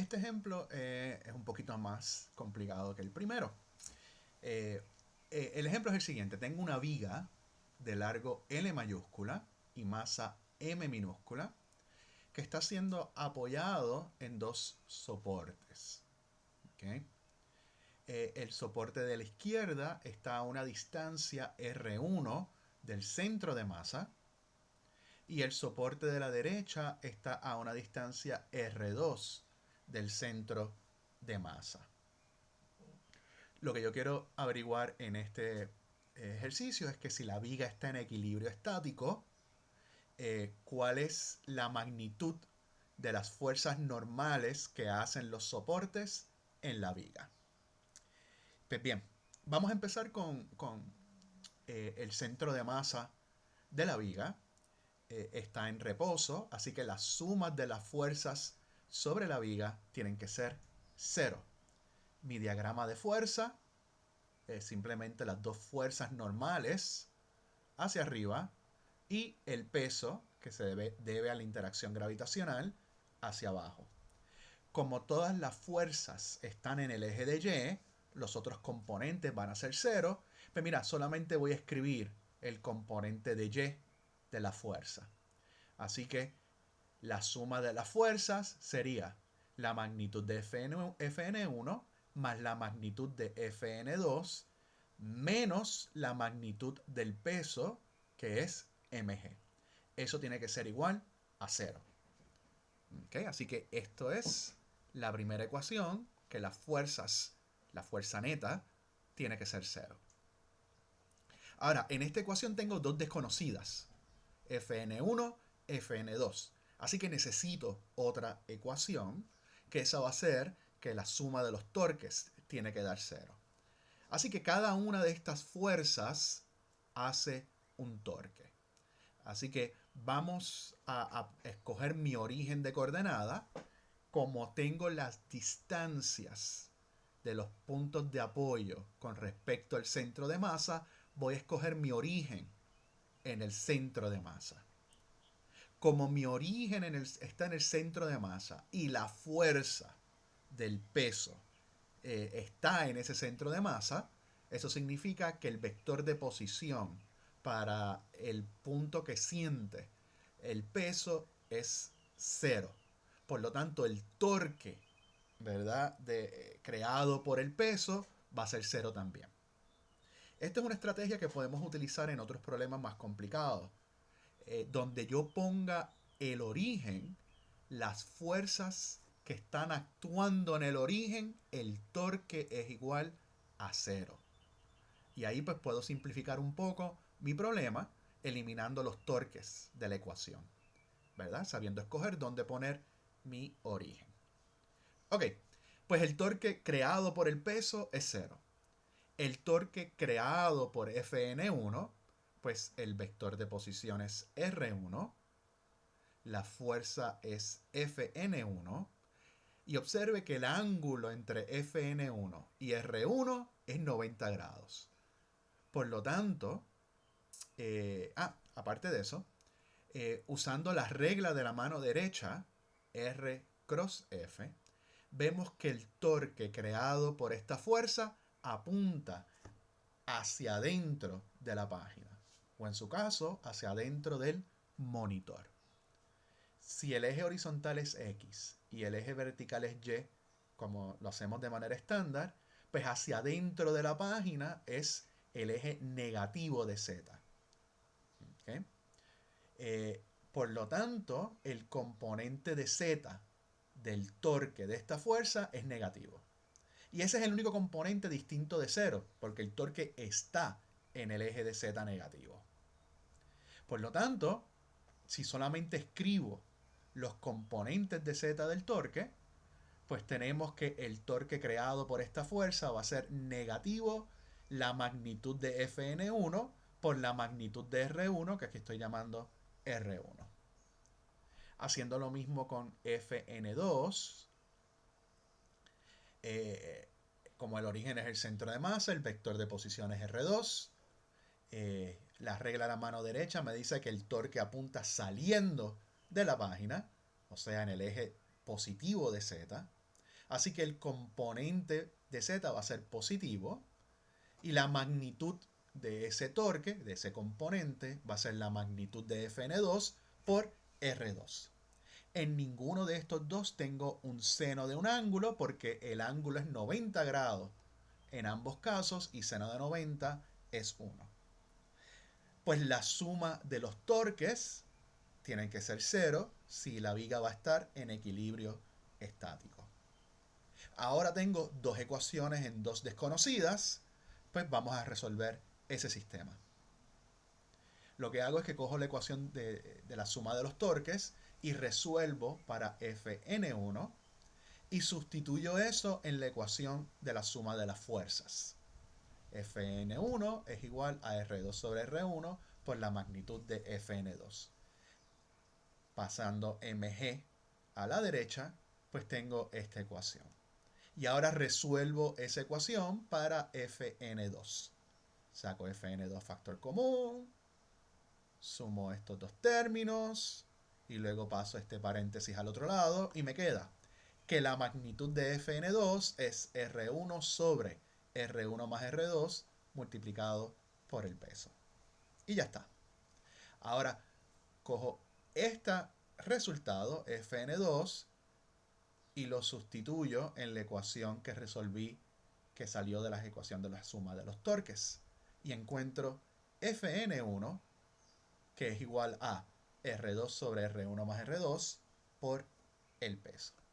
Este ejemplo es un poquito más complicado que el primero. El ejemplo es el siguiente. Tengo una viga de largo L mayúscula y masa M minúscula que está siendo apoyado en dos soportes. ¿Okay? El soporte de la izquierda está a una distancia R1 del centro de masa y el soporte de la derecha está a una distancia R2 del centro de masa. Lo que yo quiero averiguar en este ejercicio es que si la viga está en equilibrio estático, cuál es la magnitud de las fuerzas normales que hacen los soportes en la viga. Pues bien, vamos a empezar con el centro de masa de la viga. Está en reposo, así que las sumas de las fuerzas sobre la viga tienen que ser 0. Mi diagrama de fuerza es simplemente las dos fuerzas normales hacia arriba y el peso que se debe a la interacción gravitacional hacia abajo. Como todas las fuerzas están en el eje de Y, los otros componentes van a ser 0. Pero mira, solamente voy a escribir el componente de Y de la fuerza. Así que la suma de las fuerzas sería la magnitud de Fn1 más la magnitud de Fn2 menos la magnitud del peso, que es mg. Eso tiene que ser igual a 0. ¿Okay? Así que esto es la primera ecuación, que las fuerzas, la fuerza neta, tiene que ser 0. Ahora, en esta ecuación tengo dos desconocidas, Fn1, Fn2. Así que necesito otra ecuación, que esa va a ser que la suma de los torques tiene que dar 0. Así que cada una de estas fuerzas hace un torque. Así que vamos a escoger mi origen de coordenada. Como tengo las distancias de los puntos de apoyo con respecto al centro de masa, voy a escoger mi origen en el centro de masa. Como mi origen está en el centro de masa y la fuerza del peso está en ese centro de masa, eso significa que el vector de posición para el punto que siente el peso es 0. Por lo tanto, el torque, ¿verdad?, creado por el peso va a ser 0 también. Esta es una estrategia que podemos utilizar en otros problemas más complicados, donde yo ponga el origen, las fuerzas que están actuando en el origen, el torque es igual a 0. Y ahí pues puedo simplificar un poco mi problema eliminando los torques de la ecuación, ¿verdad? Sabiendo escoger dónde poner mi origen. Ok, pues el torque creado por el peso es 0. El torque creado por Fn1, pues el vector de posición es R1. La fuerza es Fn1. Y observe que el ángulo entre Fn1 y R1 es 90 grados. Por lo tanto, aparte de eso, usando la regla de la mano derecha, R cross F, vemos que el torque creado por esta fuerza apunta hacia adentro de la página, o en su caso, hacia adentro del monitor. Si el eje horizontal es X y el eje vertical es Y, como lo hacemos de manera estándar, pues hacia adentro de la página es el eje negativo de Z. ¿Okay? Por lo tanto, el componente de Z del torque de esta fuerza es negativo. Y ese es el único componente distinto de 0, porque el torque está en el eje de Z negativo. Por lo tanto, si solamente escribo los componentes de Z del torque, pues tenemos que el torque creado por esta fuerza va a ser negativo la magnitud de Fn1 por la magnitud de R1, que aquí estoy llamando R1. Haciendo lo mismo con Fn2, como el origen es el centro de masa, el vector de posición es R2. La regla de la mano derecha me dice que el torque apunta saliendo de la página, o sea, en el eje positivo de Z. Así que el componente de Z va a ser positivo y la magnitud de ese torque, de ese componente, va a ser la magnitud de Fn2 por R2. En ninguno de estos dos tengo un seno de un ángulo porque el ángulo es 90 grados en ambos casos y seno de 90 es 1. Pues la suma de los torques tiene que ser 0 si la viga va a estar en equilibrio estático. Ahora tengo dos ecuaciones en dos desconocidas, pues vamos a resolver ese sistema. Lo que hago es que cojo la ecuación de la suma de los torques y resuelvo para Fn1 y sustituyo eso en la ecuación de la suma de las fuerzas. Fn1 es igual a R2 sobre R1 por la magnitud de Fn2. Pasando mg a la derecha, pues tengo esta ecuación. Y ahora resuelvo esa ecuación para Fn2. Saco Fn2 factor común, sumo estos dos términos y luego paso este paréntesis al otro lado y me queda que la magnitud de Fn2 es R1 sobre R1 más R2 multiplicado por el peso. Y ya está. Ahora cojo este resultado, Fn2, y lo sustituyo en la ecuación que resolví, que salió de la ecuación de la suma de los torques. Y encuentro Fn1, que es igual a R2 sobre R1 más R2 por el peso.